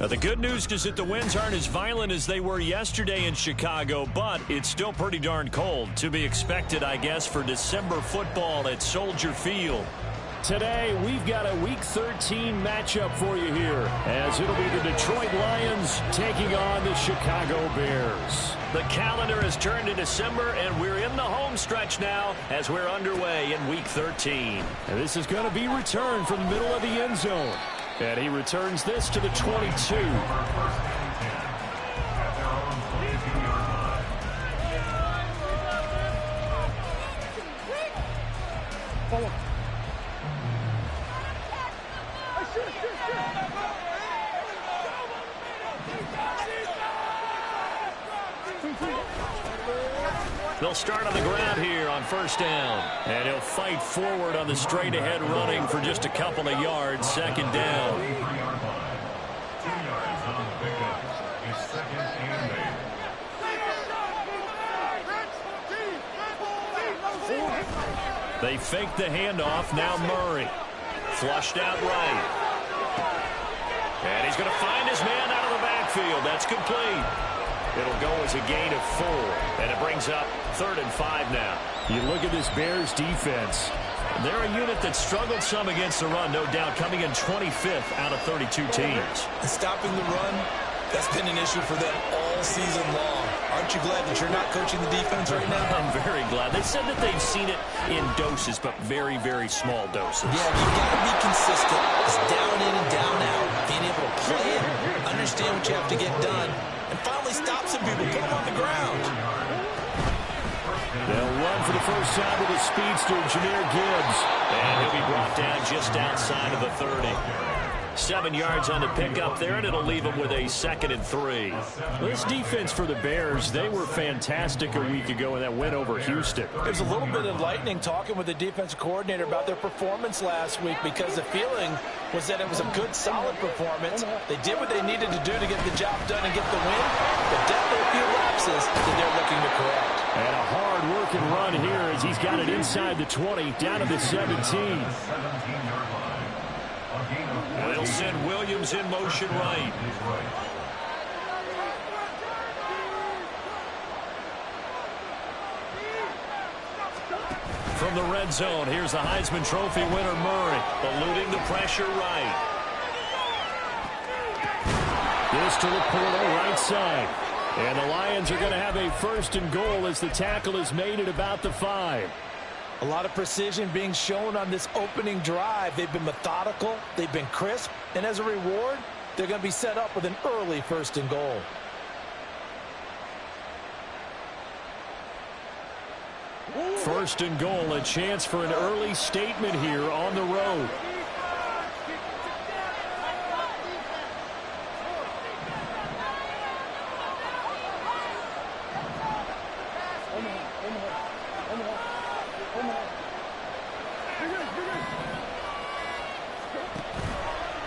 Now, the good news is that the winds aren't as violent as they were yesterday in Chicago, but it's still pretty darn cold. To be expected, I guess, for December football at Soldier Field. Today, we've got a Week 13 matchup for you here, as it'll be the Detroit Lions taking on the Chicago Bears. The calendar has turned to December, and we're in the home stretch now as we're underway in Week 13. And this is going to be returned from the middle of the end zone. And he returns this to the 22. They'll start on the ground here on first down. And he'll fight forward on the straight-ahead running for just a couple of yards. Second down. They fake the handoff. Now Murray. Flushed out right. And he's going to find his man out of the backfield. That's complete. It'll go as a gain of 4, and it brings up 3rd and 5 now. You look at this Bears defense. They're a unit that struggled some against the run, no doubt, coming in 25th out of 32 teams. And stopping the run, that's been an issue for them all season long. Aren't you glad that you're not coaching the defense right now? I'm very glad. They said that they've seen it in doses, but very, very small doses. Yeah, you've got to be consistent. It's down in and down out. Being able to play it, understand what you have to get done, and finally stop some people, put them on the ground. They'll run for the first time with the speedster, Jahmyr Gibbs. And he'll be brought down just outside of the 30. 7 yards on the pickup there, and it'll leave him with a 2nd and 3. This defense for the Bears, they were fantastic a week ago in that win over Houston. There's a little bit of lightning talking with the defensive coordinator about their performance last week, because the feeling was that it was a good, solid performance. They did what they needed to do to get the job done and get the win, but definitely a few lapses that they're looking to correct. And a hard-working run here as he's got it inside the 20, down to the 17. They'll send Williams in motion right. From the red zone, here's the Heisman Trophy winner Murray, eluding the pressure right. This to Laporta, right side. And the Lions are going to have a 1st and goal as the tackle is made at about the 5. A lot of precision being shown on this opening drive. They've been methodical, they've been crisp, and as a reward, they're going to be set up with an early 1st and goal. First and goal, a chance for an early statement here on the road.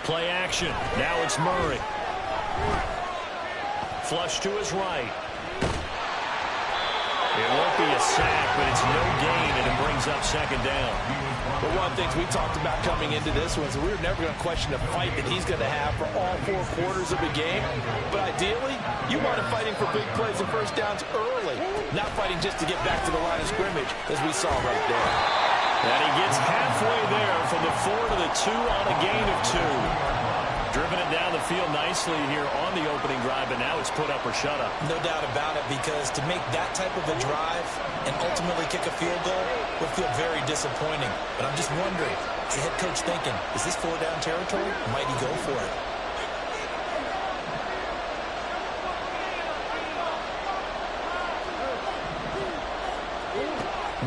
Play action. Now it's Murray. Flush to his right. It won't be a sack, but it's no gain, and it brings up 2nd down. But one of the things we talked about coming into this one is we were never going to question the fight that he's going to have for all 4 quarters of the game. But ideally, you want him fighting for big plays and first downs early, not fighting just to get back to the line of scrimmage, as we saw right there. And he gets halfway there from the 4 to the 2 on a gain of 2. Driven it down the field nicely here on the opening drive, but now it's put up or shut up. No doubt about it, because to make that type of a drive and ultimately kick a field goal would feel very disappointing. But I'm just wondering, is the head coach thinking, is this 4-down territory? Or might he go for it?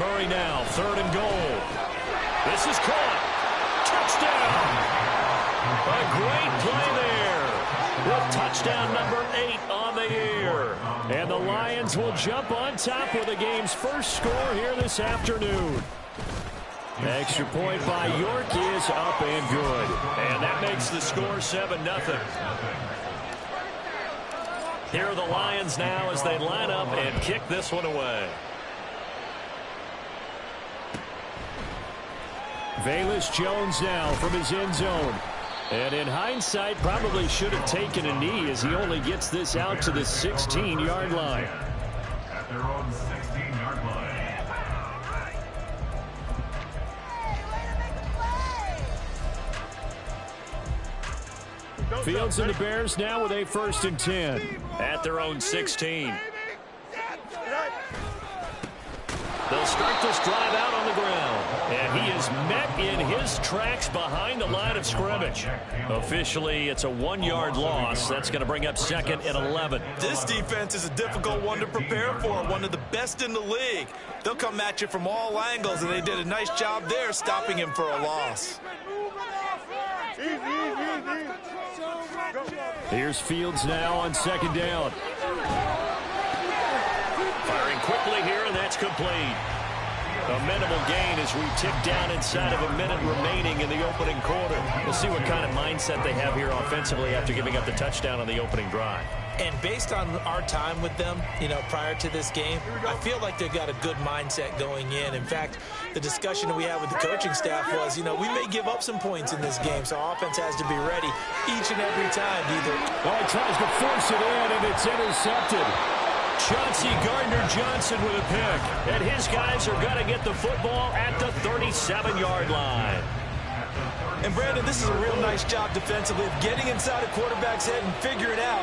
Murray now, 3rd and goal. This is caught. Touchdown! A great play there. With touchdown number 8 on the year. And the Lions will jump on top with the game's first score here this afternoon. Extra point by York is up and good. And that makes the score 7-0. Here are the Lions now as they line up and kick this one away. Velus Jones now from his end zone. And in hindsight, probably should have taken a knee as he only gets this out to the 16-yard line. At their own 16-yard line. Fields and the Bears now with a 1st and 10. At their own 16. They'll start this drive out on the ground. And he is met in his tracks behind the line of scrimmage. Officially, it's a 1-yard loss. That's going to bring up 2nd and 11. This defense is a difficult one to prepare for, one of the best in the league. They'll come at you from all angles, and they did a nice job there stopping him for a loss. Here's Fields now on 2nd down. Firing quickly here, and that's complete. A minimal gain as we tick down inside of a minute remaining in the opening quarter. We'll see what kind of mindset they have here offensively after giving up the touchdown on the opening drive. And based on our time with them, prior to this game, I feel like they've got a good mindset going in. In fact, the discussion that we had with the coaching staff was, we may give up some points in this game, so our offense has to be ready each and every time. Well, he tries to force it in, and it's intercepted. Chauncey Gardner-Johnson with a pick. And his guys are going to get the football at the 37-yard line. And, Brandon, this is a real nice job defensively of getting inside a quarterback's head and figuring out,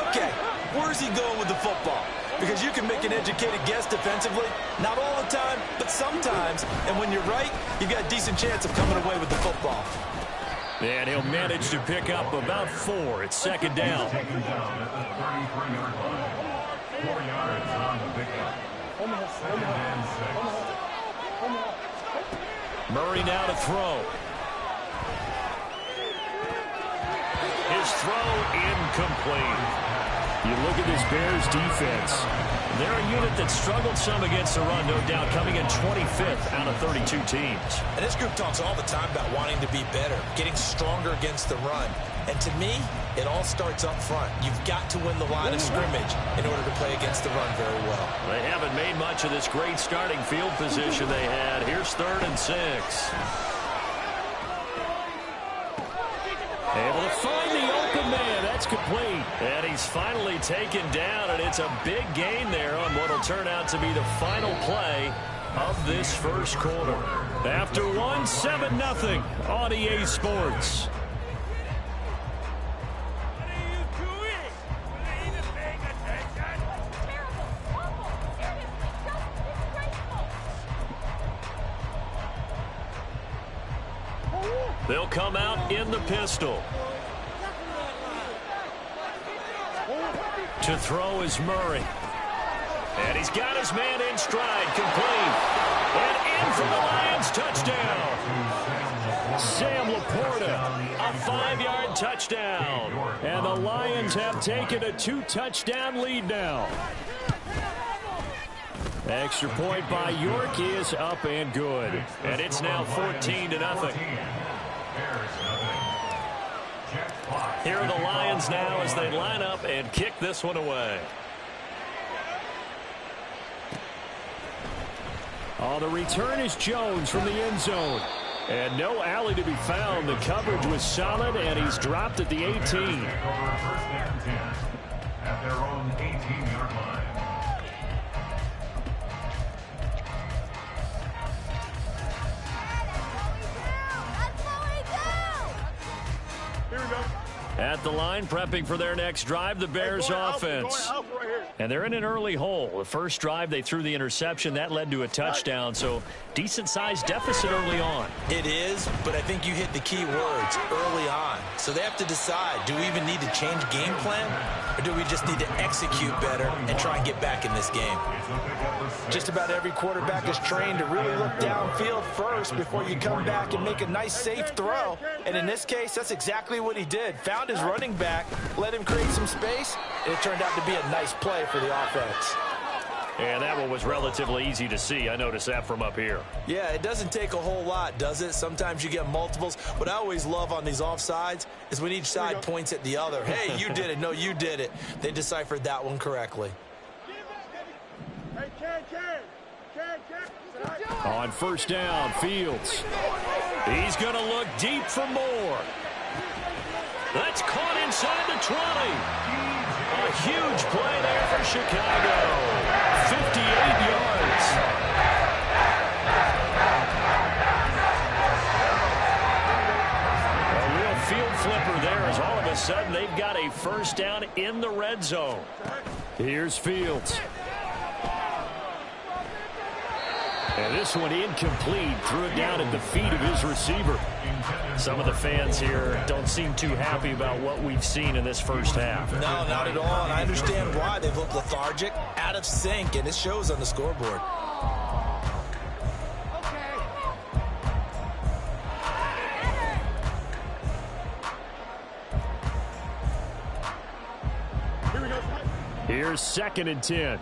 okay, where's he going with the football? Because you can make an educated guess defensively, not all the time, but sometimes. And when you're right, you've got a decent chance of coming away with the football. And he'll manage to pick up about 4. It's 2nd down. Taken down at the 33-yard line. 4 yards on the pickup. 2nd and 6. Murray now to throw. His throw incomplete. You look at this Bears defense. They're a unit that struggled some against the run, no doubt, coming in 25th out of 32 teams. And this group talks all the time about wanting to be better, getting stronger against the run. And to me, it all starts up front. You've got to win the line of scrimmage in order to play against the run very well. They haven't made much of this great starting field position they had. Here's 3rd and 6. Able to find the open man. That's complete. And he's finally taken down, and it's a big gain there on what will turn out to be the final play of this first quarter. After one, 7-0 on EA Sports. They'll come out in the pistol. To throw is Murray. And he's got his man in stride, complete. And in for the Lions, touchdown. Sam Laporta, A 5-yard touchdown. and the Lions have taken a 2-touchdown lead now. Extra point by York is up and good. And it's now 14-0. Here are the Lions now as they line up and kick this one away. On the return is Jones from the end zone. And no alley to be found. The coverage was solid, and he's dropped at the 18. First and 10 at their own 18-yard line. At the line, prepping for their next drive, the Bears offense. And they're in an early hole. The first drive, they threw the interception. That led to a touchdown, so decent-sized deficit early on. It is, but I think you hit the key words, early on. So they have to decide, do we even need to change game plan, or do we just need to execute better and try and get back in this game? Just about every quarterback is trained to really look downfield first before you come back and make a nice, safe throw. And in this case, that's exactly what he did. Found his running back, let him create some space, and it turned out to be a nice play for the offense. And that one was relatively easy to see. I noticed that from up here. Yeah, it doesn't take a whole lot, does it? Sometimes you get multiples. What I always love on these offsides is when each side points at the other. Hey, you did it. No, you did it. They deciphered that one correctly. On first down, Fields. He's going to look deep for more. That's caught inside the 20. A huge play there for Chicago. 58 yards. A real field flipper there as all of a sudden they've got a first down in the red zone. Here's Fields. And this one incomplete. Threw it down at the feet of his receiver. Some of the fans here don't seem too happy about what we've seen in this first half. No, not at all. And I understand why. They've looked lethargic, out of sync, and it shows on the scoreboard. Here's 2nd and 10.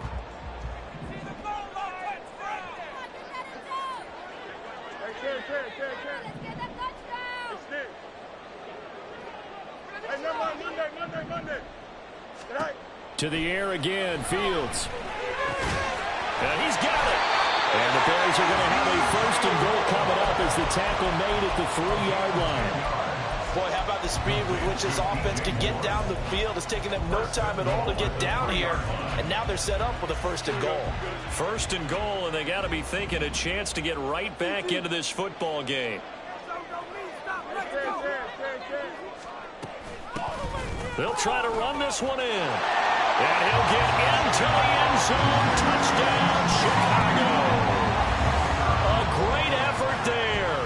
To the air again, Fields. And he's got it. And the Bears are going to have a 1st and goal coming up as the tackle made at the 3-yard line. Boy, how about the speed with which this offense can get down the field? It's taking them no time at all to get down here. And now they're set up with a 1st and goal. 1st and goal, and they got to be thinking a chance to get right back into this football game. They'll try to run this one in. And he'll get into the end zone. Touchdown, Chicago. A great effort there.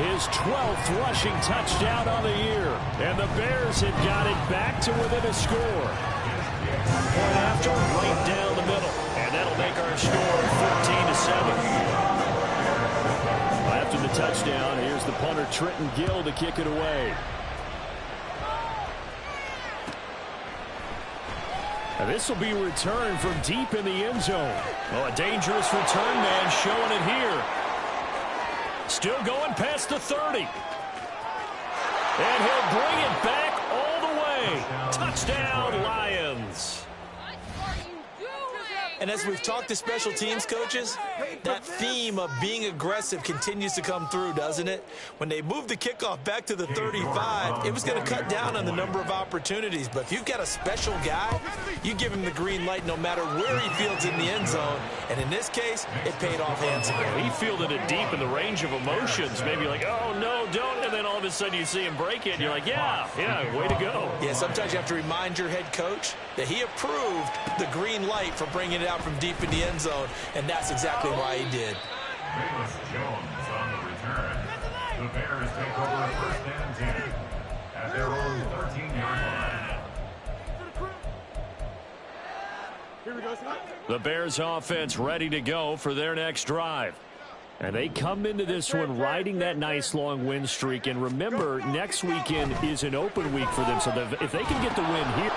His 12th rushing touchdown on the year. And the Bears have got it back to within a score. Point after, right down the middle. And that'll make our score 14-7. After the touchdown, here's the punter, Trenton Gill, to kick it away. And this will be returned from deep in the end zone. Oh, a dangerous return man showing it here. Still going past the 30. And he'll bring it back all the way. Touchdown, Lions. And as we've talked to special teams coaches, that theme of being aggressive continues to come through, doesn't it? When they moved the kickoff back to the 35, it was going to cut down on the number of opportunities. But if you've got a special guy, you give him the green light no matter where he fields in the end zone. And in this case, it paid off handsomely. He fielded it deep in the range of emotions. Maybe like, oh, no, don't. And then all of a sudden you see him break it, and you're like, yeah, way to go. Yeah, sometimes you have to remind your head coach that he approved the green light for bringing it out from deep in the end zone, and that's exactly why he did. Bayless Jones on the return. The Bears take over 1st and 10 at their own 13-yard line. The Bears offense ready to go for their next drive. And they come into this one riding that nice long win streak. And remember, next weekend is an open week for them. So if they can get the win here.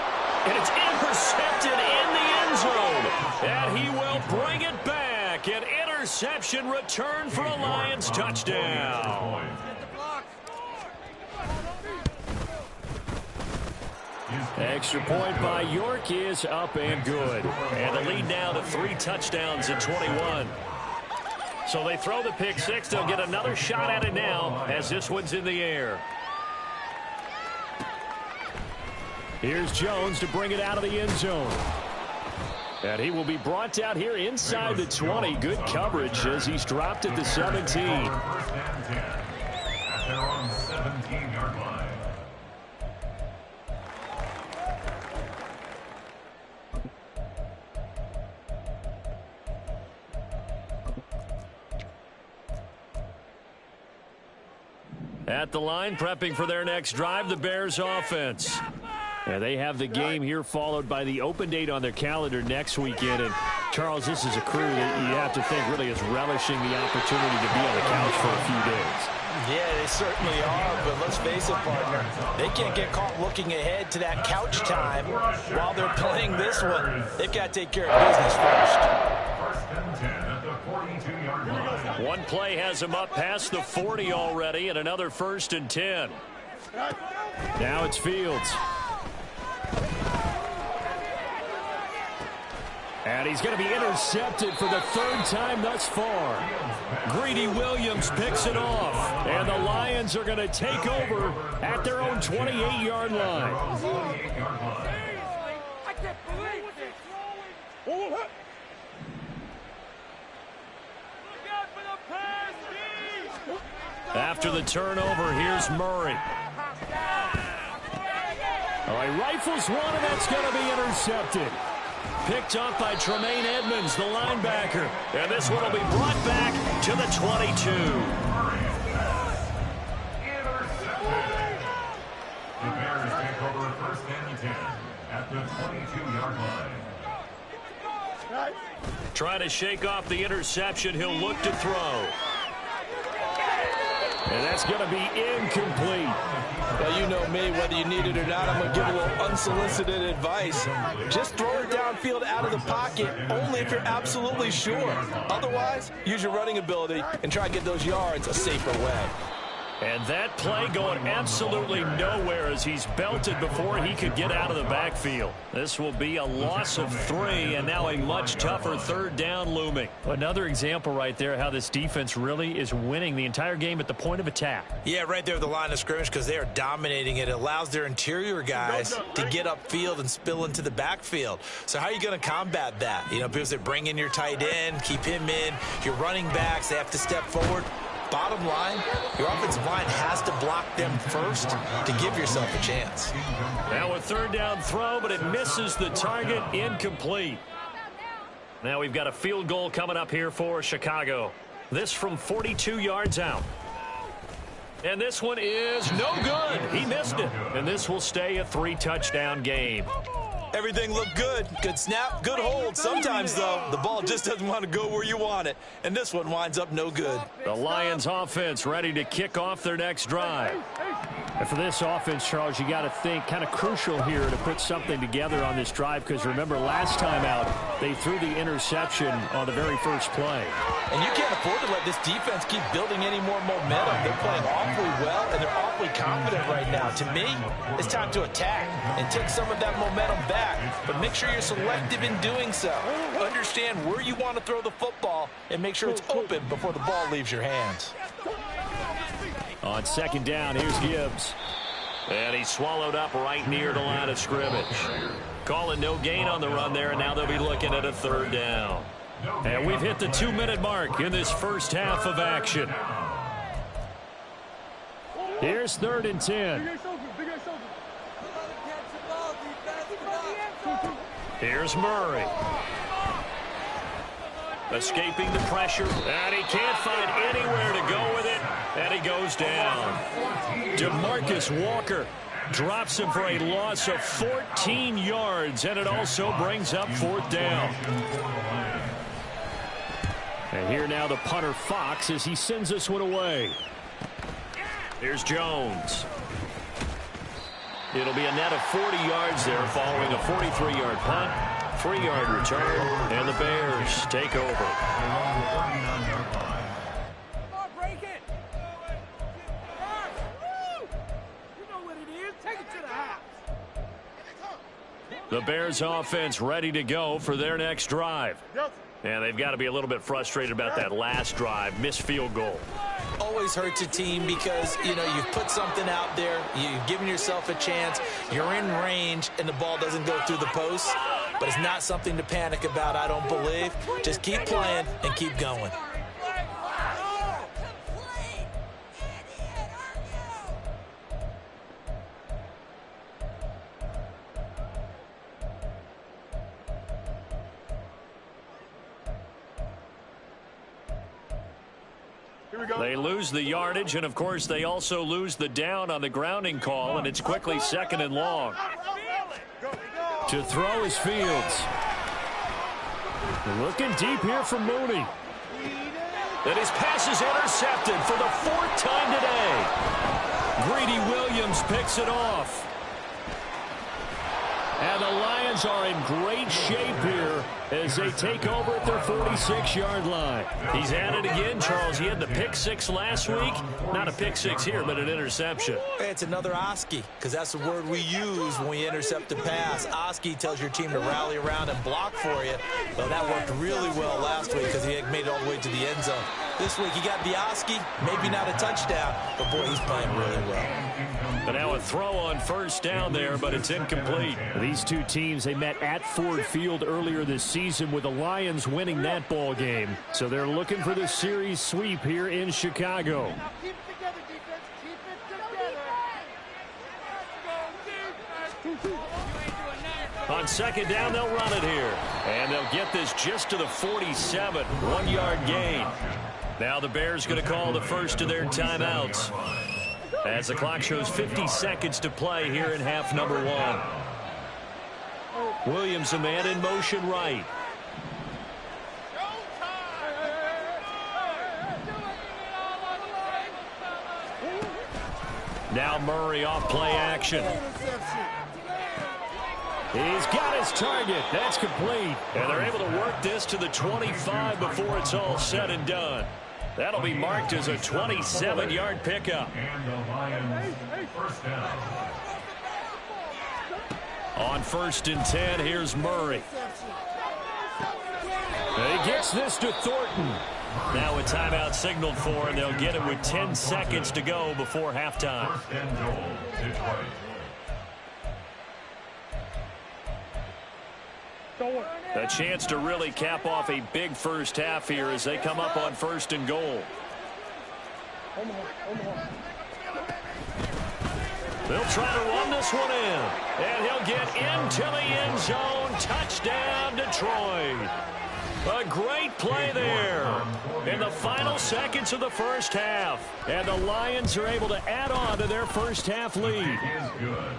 And it's intercepted in the end zone. And he will bring it back. An interception return for a Lions touchdown. Extra point by York is up and good. And the lead now to 3 touchdowns at 21. So they throw the pick six. They'll get another shot at it now as this one's in the air. Here's Jones to bring it out of the end zone. And he will be brought down here inside the 20. Good coverage as he's dropped at the 17. 1st and 10 at their own 17-yard line. At the line, prepping for their next drive, the Bears offense. And they have the game here followed by the open date on their calendar next weekend. And, Charles, this is a crew that you have to think really is relishing the opportunity to be on the couch for a few days. Yeah, they certainly are, but let's face it, partner. They can't get caught looking ahead to that couch time while they're playing this one. They've got to take care of business first. 1st and 10 at the 42-yard line. One play has him up past the 40 already, and another 1st and 10. Now it's Fields. And he's going to be intercepted for the third time thus far. Greedy Williams picks it off. And the Lions are going to take over at their own 28-yard line. I can't believe it. After the turnover, here's Murray. Oh, he rifles one, and that's going to be intercepted. Picked off by Tremaine Edmonds, the linebacker. And this one will be brought back to the 22. The Bears take over first and 10 at the 22-yard line. Trying to shake off the interception. He'll look to throw. And that's going to be incomplete. Well, you know me, whether you need it or not, I'm going to give a little unsolicited advice. Just throw it downfield out of the pocket, only if you're absolutely sure. Otherwise, use your running ability and try to get those yards a safer way. And that play going absolutely nowhere as he's belted before he could get out of the backfield. This will be a loss of 3, and now a much tougher third down looming. Another example right there how this defense really is winning the entire game at the point of attack. Yeah, right there at the line of scrimmage because they are dominating it. It allows their interior guys to get upfield and spill into the backfield. So how are you going to combat that? You know, because they bring in your tight end, keep him in. Your running backs, they have to step forward. Bottom line, your offensive line has to block them first to give yourself a chance. Now a third down throw, but it misses the target, incomplete. Now we've got a field goal coming up here for Chicago. This from 42 yards out. And this one is no good. He missed it. And this will stay a 3-touchdown game. Everything looked good. Good snap, good hold. Sometimes, though, the ball just doesn't want to go where you want it. And this one winds up no good. The Lions offense ready to kick off their next drive. And for this offense, Charles, you got to think kind of crucial here to put something together on this drive because remember last time out they threw the interception on the very first play. And you can't afford to let this defense keep building any more momentum. They're playing awfully well, and they're awfully confident right now. To me, it's time to attack and take some of that momentum back, but make sure you're selective in doing so. Understand where you want to throw the football and make sure it's open before the ball leaves your hands. On second down, here's Gibbs. And he's swallowed up right near the line of scrimmage. Calling no gain on the run there, and now they'll be looking at a third down. And we've hit the 2-minute mark in this first half of action. Here's 3rd and 10. Here's Murray. Escaping the pressure, and he can't find anywhere to go with it, and he goes down. DeMarcus Walker drops him for a loss of 14 yards, and it also brings up 4th down. And here now the punter Fox as he sends this one away. Here's Jones. It'll be a net of 40 yards there following a 43-yard punt. 3-yard return, and the Bears take over. The Bears offense ready to go for their next drive. And they've got to be a little bit frustrated about that last drive, missed field goal. Always hurts a team because, you know, you've put something out there, you've given yourself a chance, you're in range, and the ball doesn't go through the post. But it's not something to panic about, I don't believe. Just keep playing and keep going. They lose the yardage, and, of course, they also lose the down on the grounding call, and it's quickly 2nd and long. To throw is Fields. Looking deep here for Mooney. And his pass is intercepted for the 4th time today. Greedy Williams picks it off. And the Lions are in great shape here as they take over at their 46-yard line. He's at it again, Charles. He had the pick six last week. Not a pick six here, but an interception. It's another Oski, because that's the word we use when we intercept a pass. Oski tells your team to rally around and block for you. Well, that worked really well last week because he had made it all the way to the end zone. This week he got the Oski, maybe not a touchdown, but boy, he's playing really well. But now a throw on first down there, but it's incomplete. These two teams, they met at Ford Field earlier this season with the Lions winning that ball game. So they're looking for the series sweep here in Chicago. Keep it together, defense. Keep it together. On second down, they'll run it here. And they'll get this just to the 47. 1-yard gain. Now the Bears going to call the first of their timeouts, as the clock shows 50 seconds to play here in half number one. Williams, a man in motion right. Now Murray off play action. He's got his target. That's complete. And they're able to work this to the 25 before it's all said and done. That'll be marked as a 27-yard pickup. And the Lions first down. On 1st and 10, here's Murray. He gets this to Thornton. Now a timeout signaled for, and they'll get it with 10 seconds to go before halftime. First and goal, Detroit. A chance to really cap off a big first half here as they come up on 1st and goal. They'll try to run this one in, and he'll get into the end zone. Touchdown, Detroit. A great play there in the final seconds of the first half. And the Lions are able to add on to their first half lead. Is good.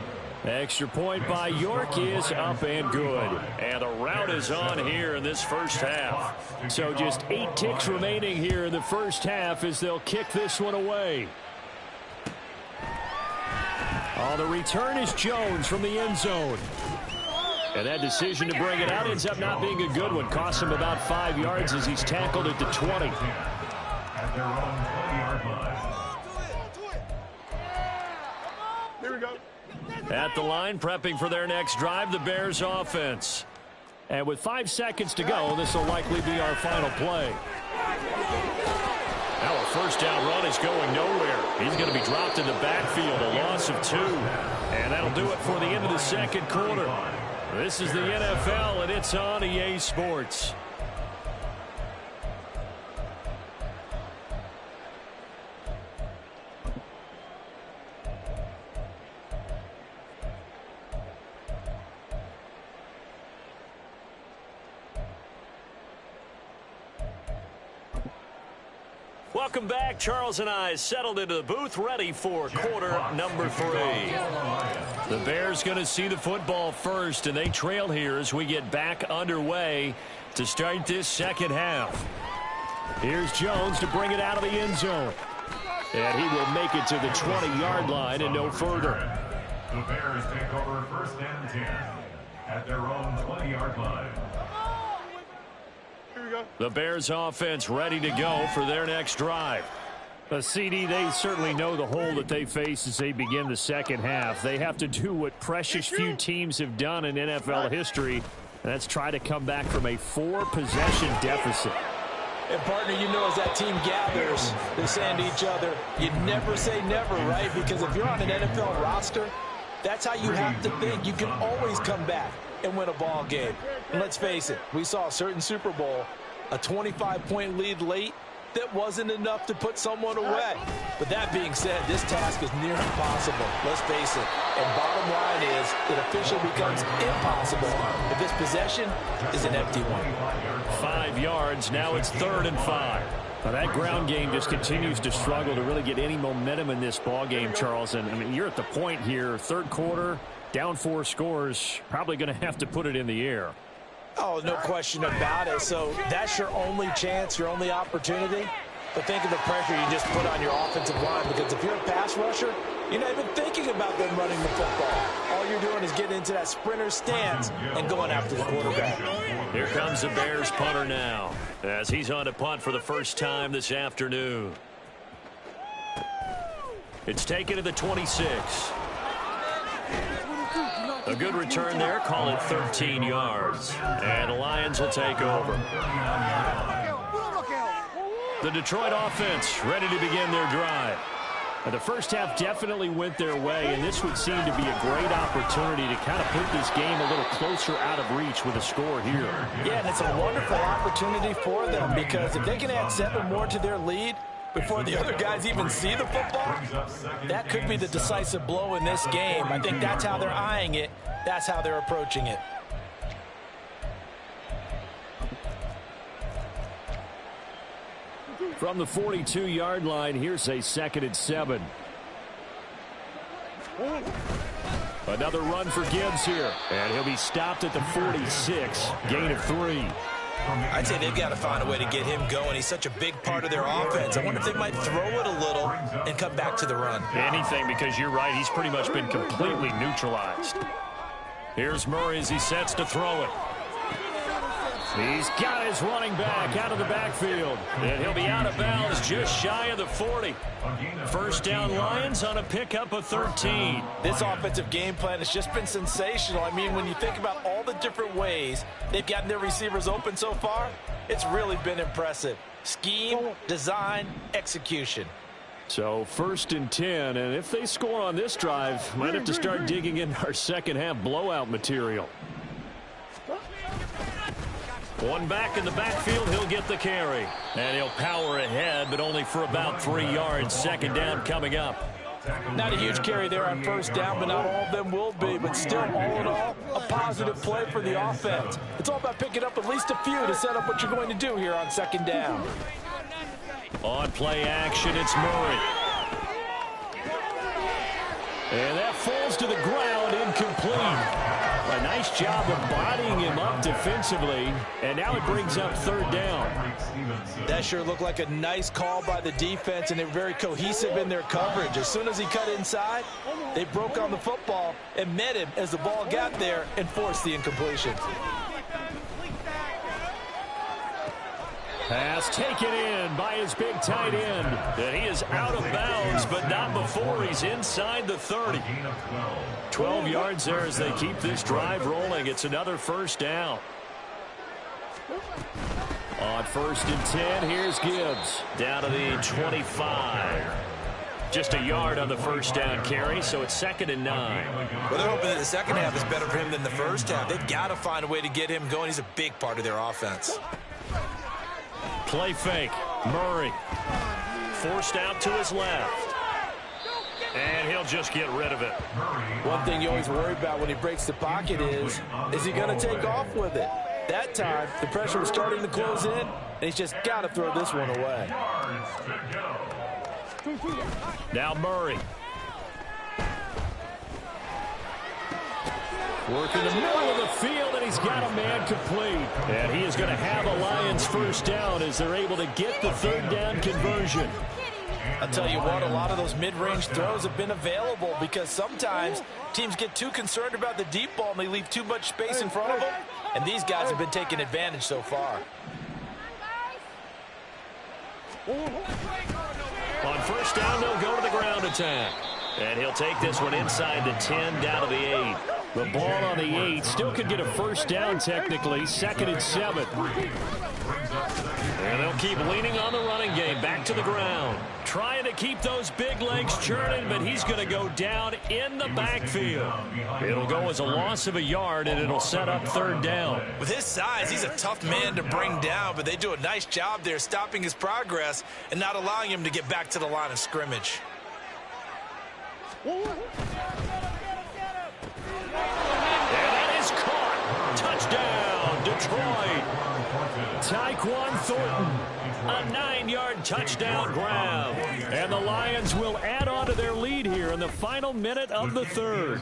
Extra point by York is up and good. And the route is on here in this first half. So just 8 ticks remaining here in the first half as they'll kick this one away. Oh, the return is Jones from the end zone. And that decision to bring it out ends up not being a good one. Costs him about 5 yards as he's tackled at the 20. At their own 20-yard line. Here we go. At the line, prepping for their next drive, the Bears offense. And with 5 seconds to go, this will likely be our final play. Now a first down run is going nowhere. He's going to be dropped in the backfield, a loss of 2. And that'll do it for the end of the second quarter. This is the NFL, and it's on EA Sports. Welcome back. Charles and I settled into the booth, ready for quarter number 3. The Bears going to see the football first, and they trail here as we get back underway to start this second half. Here's Jones to bring it out of the end zone. And he will make it to the 20-yard line and no further. The Bears take over 1st and 10 at their own 20-yard line. The Bears offense ready to go for their next drive. CD, they certainly know the hole that they face as they begin the second half. They have to do what precious few teams have done in NFL history, and that's try to come back from a 4-possession deficit. And, partner, you know, as that team gathers, they're saying to each other, you never say never, right? Because if you're on an NFL roster, that's how you have to think. You can always come back and win a ball game. And let's face it, we saw a certain Super Bowl, a 25-point lead late, that wasn't enough to put someone away. But that being said, this task is near impossible. Let's face it. And bottom line is, it officially becomes impossible if this possession is an empty one. 5 yards. Now it's 3rd and 5. Now that ground game just continues to struggle to really get any momentum in this ball game, Charles. And I mean, you're at the point here, third quarter, down 4 scores, probably going to have to put it in the air. Oh, no question about it. So that's your only chance, your only opportunity. But think of the pressure you just put on your offensive line, because if you're a pass rusher, You're not even thinking about them running the football. All you're doing is getting into that sprinter stance and going after the quarterback. Here comes the Bears punter now, as he's on to punt for the first time this afternoon. It's taken to the 26. A good return there. Call it 13 yards. And the Lions will take over. The Detroit offense ready to begin their drive. The first half definitely went their way, and this would seem to be a great opportunity to kind of put this game a little closer out of reach with a score here. Yeah, and it's a wonderful opportunity for them, because if they can add 7 more to their lead before the other guys even see the football, that could be the decisive blow in this game. I think that's how they're eyeing it. That's how they're approaching it. From the 42-yard line, here's a 2nd and 7. Another run for Gibbs here. And he'll be stopped at the 46, gain of 3. I'd say they've got to find a way to get him going. He's such a big part of their offense. I wonder if they might throw it a little and come back to the run. Anything, because you're right. He's pretty much been completely neutralized. Here's Murray as he sets to throw it. He's got his running back out of the backfield. And he'll be out of bounds just shy of the 40. First down Lions on a pickup of 13. This offensive game plan has just been sensational. I mean, when you think about all the different ways they've gotten their receivers open so far, it's really been impressive. Scheme, design, execution. So 1st and 10, and if they score on this drive, might have to start digging in our second half blowout material. One back in the backfield, he'll get the carry. And he'll power ahead, but only for about 3 yards. Second down coming up. Not a huge carry there on first down, but not all of them will be. But still, all in all, a positive play for the offense. It's all about picking up at least a few to set up what you're going to do here on second down. On play action, it's Murray. And that falls to the ground, incomplete. A nice job of bodying him up defensively, and now it brings up 3rd down. That sure looked like a nice call by the defense, and they were very cohesive in their coverage. As soon as he cut inside, they broke on the football and met him as the ball got there and forced the incompletion. Pass taken in by his big tight end. And he is out of bounds, but not before he's inside the 30. 12 yards there as they keep this drive rolling. It's another first down. On 1st and 10, here's Gibbs. Down to the 25. Just a yard on the first down carry, so it's 2nd and 9. Well, they're hoping that the second half is better for him than the first half. They've got to find a way to get him going. He's a big part of their offense. Play fake. Murray. Forced out to his left. And he'll just get rid of it. One thing you always worry about when he breaks the pocket is he going to take off with it? That time, the pressure was starting to close in, and he's just got to throw this one away. Now Murray. Working the middle of the field, and he's got a man complete. And he is going to have a Lions first down as they're able to get the 3rd down conversion. I'll tell you what, a lot of those mid-range throws have been available because sometimes teams get too concerned about the deep ball and they leave too much space in front of them. And these guys have been taking advantage so far. On first down, they'll go to the ground attack. And he'll take this one inside the 10, down to the 8. The ball on the 8 still could get a first down technically. 2nd and 7. And they'll keep leaning on the running game. Back to the ground. Trying to keep those big legs churning, but he's going to go down in the backfield. It'll go as a loss of a yard, and it'll set up 3rd down. With his size, he's a tough man to bring down, but they do a nice job there stopping his progress and not allowing him to get back to the line of scrimmage. And that is caught. Touchdown, Detroit. Tyquan Thornton, a 9-yard touchdown grab. And the Lions will add on to their lead here in the final minute of the 3rd.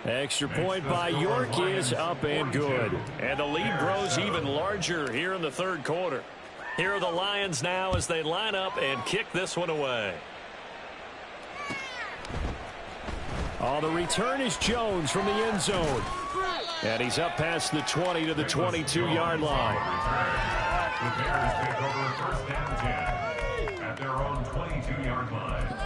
Extra point by York is up and good. And the lead grows even larger here in the 3rd quarter. Here are the Lions now as they line up and kick this one away. Oh, the return is Jones from the end zone. And he's up past the 20 to the 22-yard line. The Bears take over first and 10 at their own 22-yard line.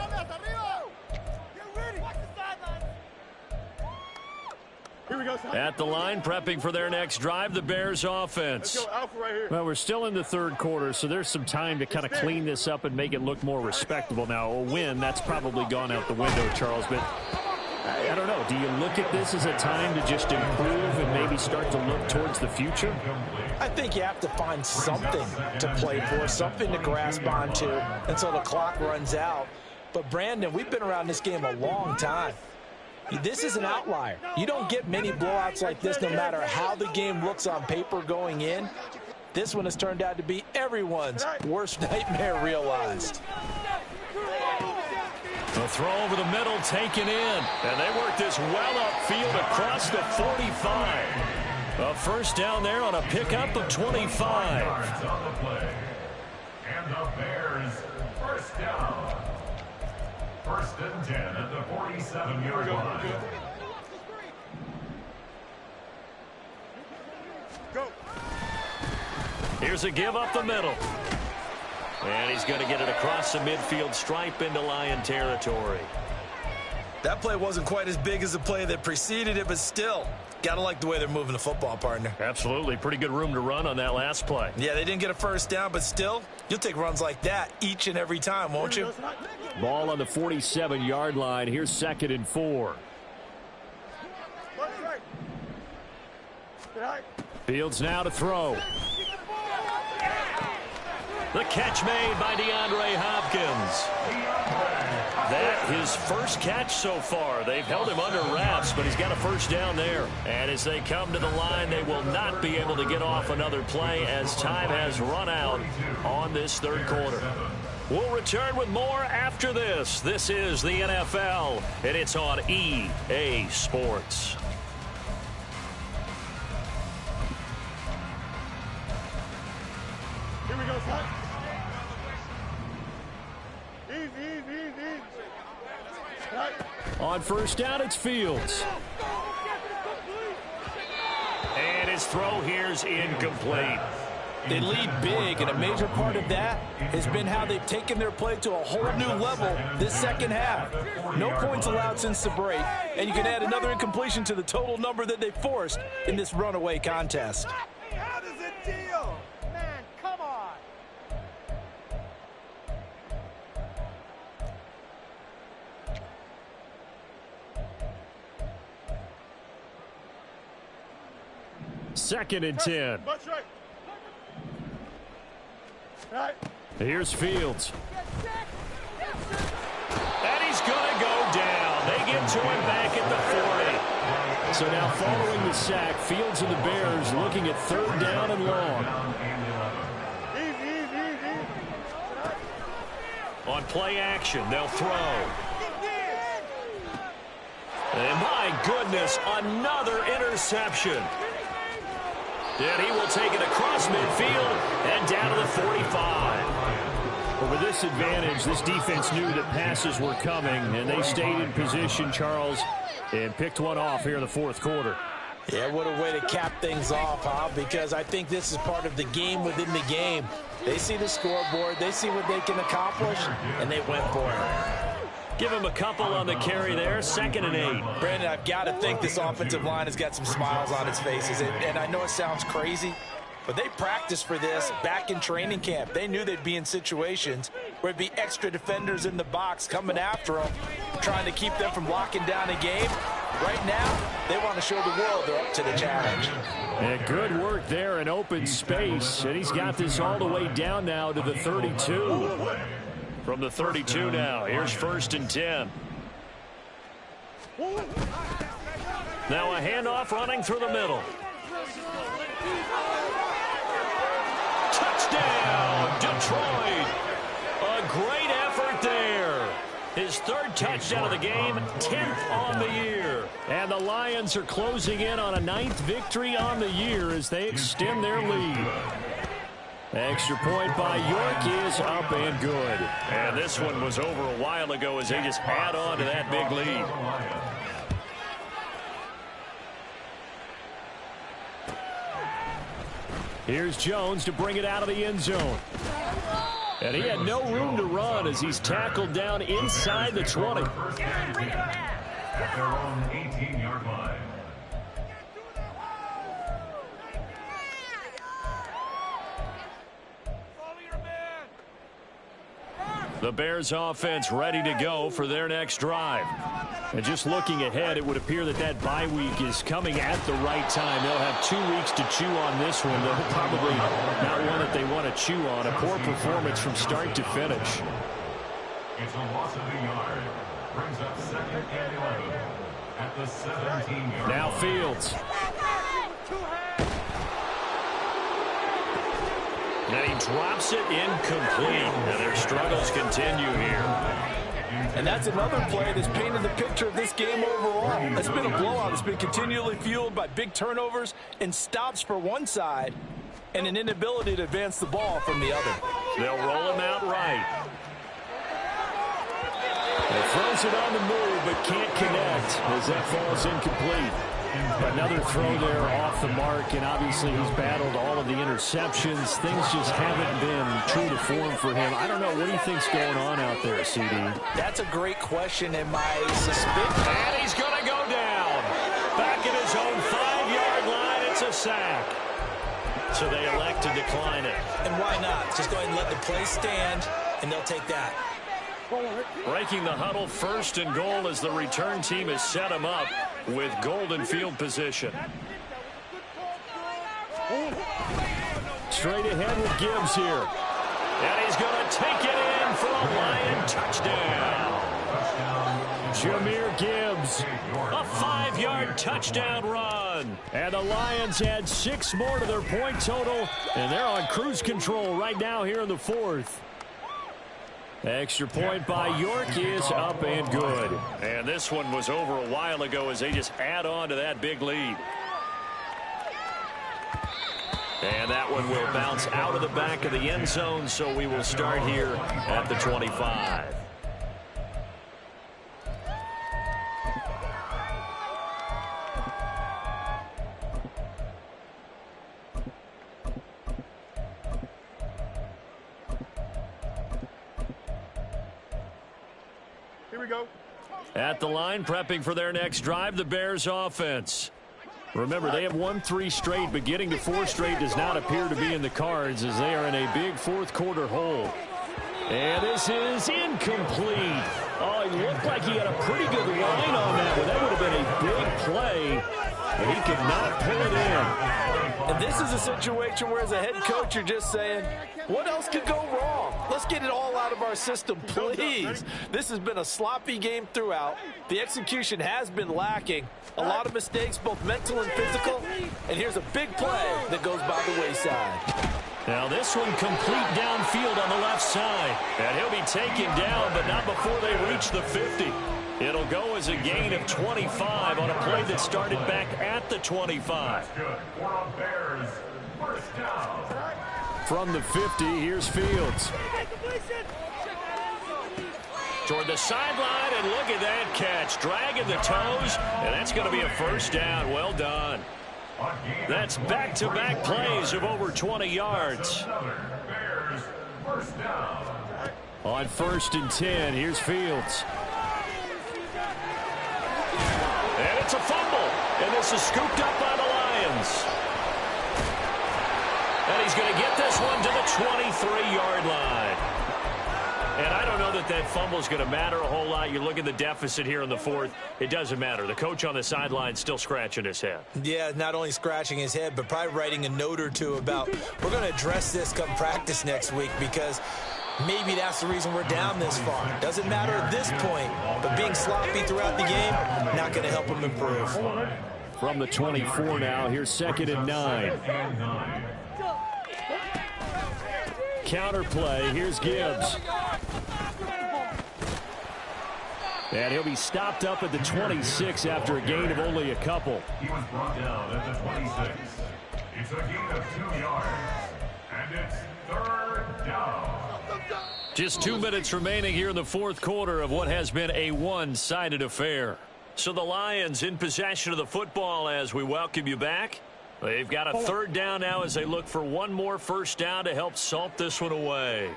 Here we go. At the line, prepping for their next drive, the Bears offense. Let's go, Alpha right here. Well, we're still in the third quarter, so there's some time to kind of clean this up and make it look more respectable. Now, a win, that's probably gone out the window, Charles, but I don't know. Do you look at this as a time to just improve and maybe start to look towards the future? I think you have to find something to play for, something to grasp onto until the clock runs out. But, Brandon, we've been around this game a long time. This is an outlier. You don't get many blowouts like this no matter how the game looks on paper going in. This one has turned out to be everyone's worst nightmare realized. The throw over the middle taken in. And they work this well upfield across the 45. A first down there on a pickup of 25. Yards on the play. And the Bears first down. First and 10 at the 47-yard line. Go. Here's a give up the middle. And he's going to get it across the midfield stripe into Lion territory. That play wasn't quite as big as the play that preceded it, but still, gotta like the way they're moving the football, partner. Absolutely. Pretty good room to run on that last play. Yeah, they didn't get a first down, but still, you'll take runs like that each and every time, won't you? Ball on the 47-yard line. Here's 2nd and 4. Fields now to throw. The catch made by DeAndre Hopkins. That his first catch so far. They've held him under wraps, but he's got a first down there. And as they come to the line, they will not be able to get off another play as time has run out on this third quarter. We'll return with more after this. This is the NFL, and it's on EA Sports. Here we go, son. Easy. Right. On first down, it's Fields. And his throw here's incomplete. They lead big, and a major part of that has been how they've taken their play to a whole new level this second half. No points allowed since the break, and you can add another incompletion to the total number that they forced in this runaway contest. How does it deal? Man, come on. Second and 10. That's right. Right. Here's Fields. And he's going to go down. They get to him back at the 40. So now following the sack, Fields and the Bears looking at third down and long. Easy. On play action, they'll throw. And my goodness, another interception. And he will take it across midfield and down to the 45. Well, with this advantage, this defense knew that passes were coming, and they stayed in position, Charles, and picked one off here in the fourth quarter. Yeah, what a way to cap things off, huh? Because I think this is part of the game within the game. They see the scoreboard, they see what they can accomplish, and they went for it. Give him a couple on the carry there, 2nd and 8. Brandon, I've got to think this offensive line has got some smiles on its faces. And I know it sounds crazy, but they practiced for this back in training camp. They knew they'd be in situations where it'd be extra defenders in the box coming after them, trying to keep them from locking down a game. Right now, they want to show the world they're up to the challenge. And good work there in open space. And he's got this all the way down now to the 32. From the 32 now, here's 1st and 10. Now a handoff running through the middle. Touchdown, Detroit. A great effort there. His 3rd touchdown of the game, 10th on the year. And the Lions are closing in on a 9th victory on the year as they extend their lead. Extra point by York is up and good. And this one was over a while ago as they just add on to that big lead. Here's Jones to bring it out of the end zone. And he had no room to run as he's tackled down inside the 20. At their own 18-yard line. The Bears offense ready to go for their next drive. And just looking ahead, it would appear that that bye week is coming at the right time. They'll have 2 weeks to chew on this one, though probably not one that they want to chew on. A poor performance from start to finish. It's a loss of a yard. Brings up 2nd and 11 at the 17-yard line. Now Fields. And he drops it incomplete. And their struggles continue here. And that's another play that's painted the picture of this game overall. It's been a blowout. It's been continually fueled by big turnovers and stops for one side and an inability to advance the ball from the other. They'll roll him out right. He throws it on the move but can't connect as that falls incomplete. Another throw there off the mark, and obviously he's battled all of the interceptions. Things just haven't been true to form for him. I don't know. What do you think's going on out there, CD? That's a great question, and my suspicion. And he's going to go down. Back at his own 5-yard line, it's a sack. So they elect to decline it. And why not? Just go ahead and let the play stand, and they'll take that. Breaking the huddle, 1st and goal as the return team has set him up with golden field position. Straight ahead with Gibbs here. And he's going to take it in for a Lion touchdown. Jahmyr Gibbs, a 5-yard touchdown run. And the Lions add 6 more to their point total, and they're on cruise control right now here in the 4th. Extra point by York is up and good. And this one was over a while ago as they just add on to that big lead. And that one will bounce out of the back of the end zone, so we will start here at the 25. At the line, prepping for their next drive, the Bears offense. Remember, they have won 3 straight, but getting to 4 straight does not appear to be in the cards as they are in a big 4th quarter hole. And this is incomplete. Oh, he looked like he had a pretty good line on that, but that would have been a big play, but he could not pull it in. And this is a situation where as a head coach you're just saying, what else could go wrong? Let's get it all out of our system, please. This has been a sloppy game throughout. The execution has been lacking. A lot of mistakes, both mental and physical. And here's a big play that goes by the wayside. Now this one complete downfield on the left side. And he'll be taken down, but not before they reach the 50. It'll go as a gain of 25 on a play that started back at the 25. Good for a Bears. 1st down. From the 50, here's Fields. Toward the sideline, and look at that catch. Dragging the toes, and that's going to be a 1st down. Well done. That's back-to-back plays of over 20 yards. Bears. 1st down. On 1st and 10, here's Fields. And it's a fumble, and this is scooped up by the Lions. And he's going to get this one to the 23-yard line. And I don't know that that fumble is going to matter a whole lot. You look at the deficit here in the 4th. It doesn't matter. The coach on the sideline still scratching his head. Yeah, not only scratching his head, but probably writing a note or two about we're going to address this come practice next week because maybe that's the reason we're down this far. Doesn't matter at this point, but being sloppy throughout the game, not going to help him improve. From the 24 now, here's 2nd and 9. Counter play, here's Gibbs. And he'll be stopped up at the 26 after a gain of only a couple. He was brought down at the 26. It's a gain of 2 yards. And it's 3rd down. Just 2 minutes remaining here in the 4th quarter of what has been a one-sided affair. So the Lions in possession of the football as we welcome you back. They've got a third down now as they look for one more first down to help salt this one away.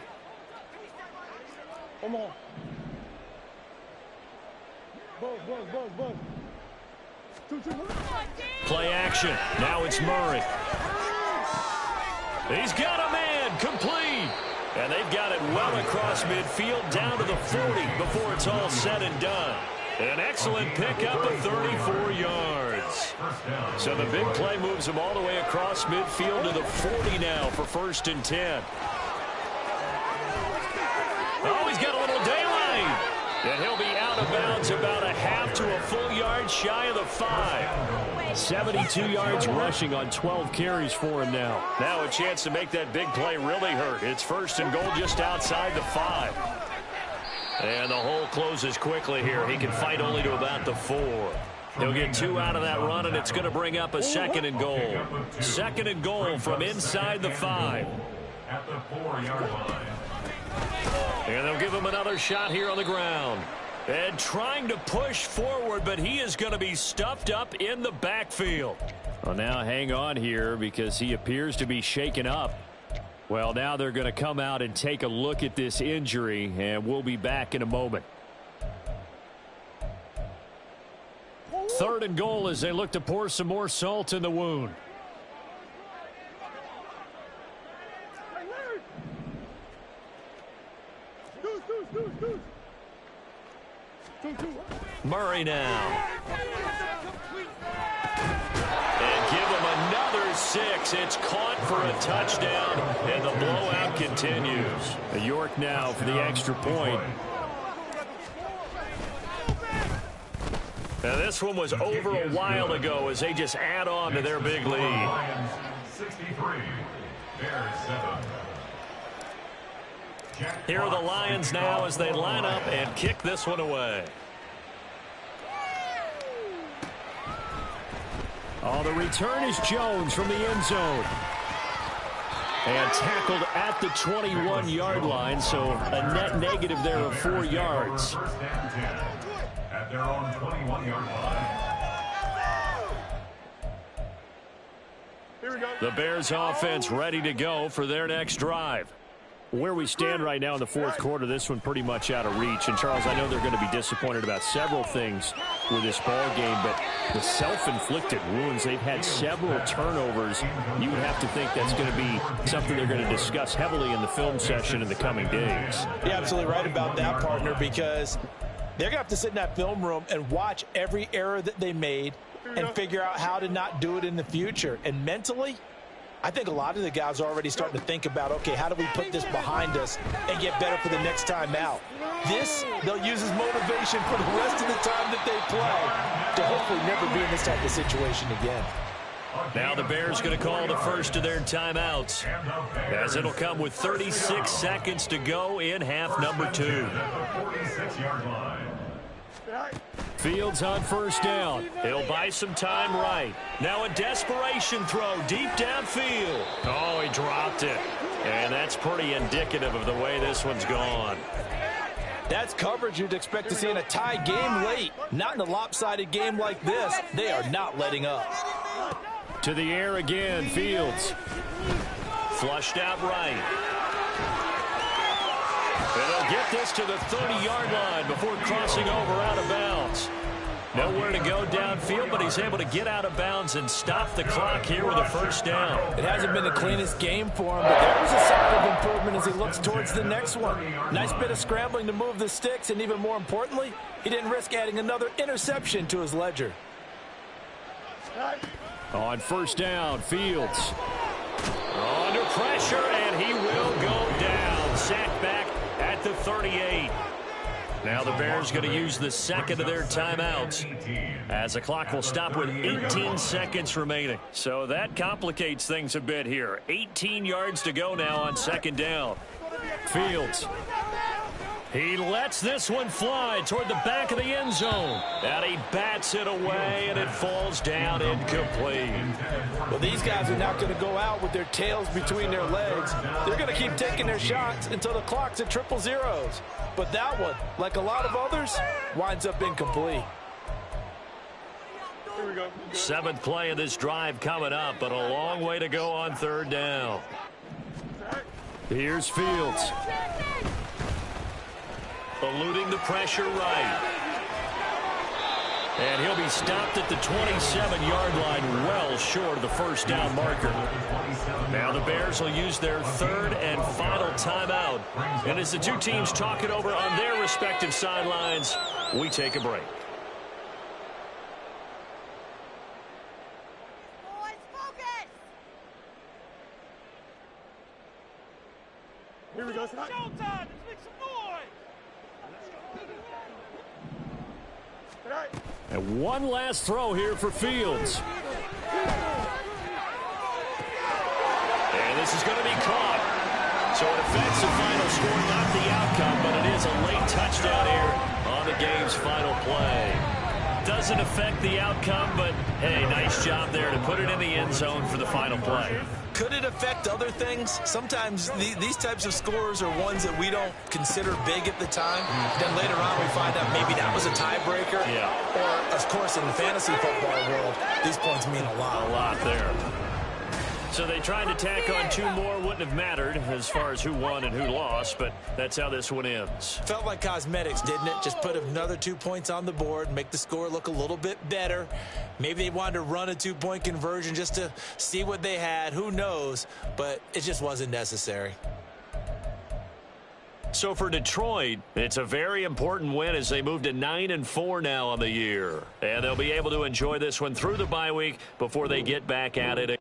Come on. Buzz. Play action. Now it's Murray. He's got a man complete. And they've got it well across midfield down to the 40 before it's all said and done. An excellent pickup of 34 yards. So the big play moves him all the way across midfield to the 40 now for 1st and 10. Oh, he's got a little daylight. And he'll be out of bounds about a half to a full yard shy of the 5. 72 yards rushing on 12 carries for him now. Now a chance to make that big play really hurt. It's 1st and goal just outside the 5. And the hole closes quickly here. He can fight only to about the 4. He'll get 2 out of that run, and it's going to bring up a 2nd and goal. 2nd and goal from inside the 5. At the 4-yard line. And they'll give him another shot here on the ground. And trying to push forward, but he is going to be stuffed up in the backfield. Well, now hang on here because he appears to be shaken up. Well, now they're going to come out and take a look at this injury, and we'll be back in a moment. 3rd and goal as they look to pour some more salt in the wound. Murray now. And give him another 6. It's caught for a touchdown, and the blowout continues. York now for the extra point. Now this one was over a while ago as they just add on to their big lead. Lions 63, Bears 7. Here are the Lions now as they line up and kick this one away. Oh, the return is Jones from the end zone. And tackled at the 21-yard line, so a net negative there of 4 yards. At their own 21-yard line. Here we go. The Bears offense ready to go for their next drive. Where we stand right now in the 4th quarter, this one pretty much out of reach. And, Charles, I know they're going to be disappointed about several things with this ball game, but the self-inflicted wounds, they've had several turnovers. You would have to think that's going to be something they're going to discuss heavily in the film session in the coming days. You're absolutely right about that, partner, because they're going to have to sit in that film room and watch every error that they made and figure out how to not do it in the future. And mentally, I think a lot of the guys are already starting to think about, okay, how do we put this behind us and get better for the next time out? This, they'll use as motivation for the rest of the time that they play to hopefully never be in this type of situation again. Now the Bears going to call the first of their timeouts, as it'll come with 36 seconds to go in half number 2. 46-yard line. Fields on first down. He'll buy some time right. Now a desperation throw deep downfield. Oh, he dropped it. And that's pretty indicative of the way this one's gone. That's coverage you'd expect to see in a tie game late. Not in a lopsided game like this. They are not letting up. To the air again, Fields. Flushed out right. And they'll get this to the 30-yard line before crossing over out of bounds. Nowhere to go downfield, but he's able to get out of bounds and stop the clock here with a first down. It hasn't been the cleanest game for him, but there was a sign of improvement as he looks towards the next one. Nice bit of scrambling to move the sticks, and even more importantly, he didn't risk adding another interception to his ledger. On first down, Fields. Under pressure, and he will go down. Sacked back at the 38. Now the Bears going to use the second of their timeouts, as the clock will stop with 18 seconds remaining. So that complicates things a bit here. 18 yards to go now on second down. Fields. He lets this one fly toward the back of the end zone. And he bats it away, and it falls down incomplete. Well, these guys are not going to go out with their tails between their legs. They're going to keep taking their shots until the clock's at 000. But that one, like a lot of others, winds up incomplete. Seventh play of this drive coming up, but a long way to go on third down. Here's Fields. Eluding the pressure right. And he'll be stopped at the 27-yard line, well short of the first down marker. Now the Bears will use their third and final timeout. And as the two teams talk it over on their respective sidelines, we take a break. Here we go. Showtime! Let's make some noise! And one last throw here for Fields. And this is going to be caught. So it affects the final score, not the outcome, but it is a late touchdown here on the game's final play. Doesn't affect the outcome, but hey, nice job there to put it in the end zone for the final play. Could it affect other things? Sometimes these types of scores are ones that we don't consider big at the time. Then later on we find out maybe that was a tiebreaker. Yeah. Or, of course, in the fantasy football world, these points mean a lot. A lot there. So they tried to tack on two more. Wouldn't have mattered as far as who won and who lost, but that's how this one ends. Felt like cosmetics, didn't it? Just put another 2 points on the board, make the score look a little bit better. Maybe they wanted to run a 2-point conversion just to see what they had. Who knows? But it just wasn't necessary. So for Detroit, it's a very important win as they move to 9-4 now on the year. And they'll be able to enjoy this one through the bye week before they get back at it.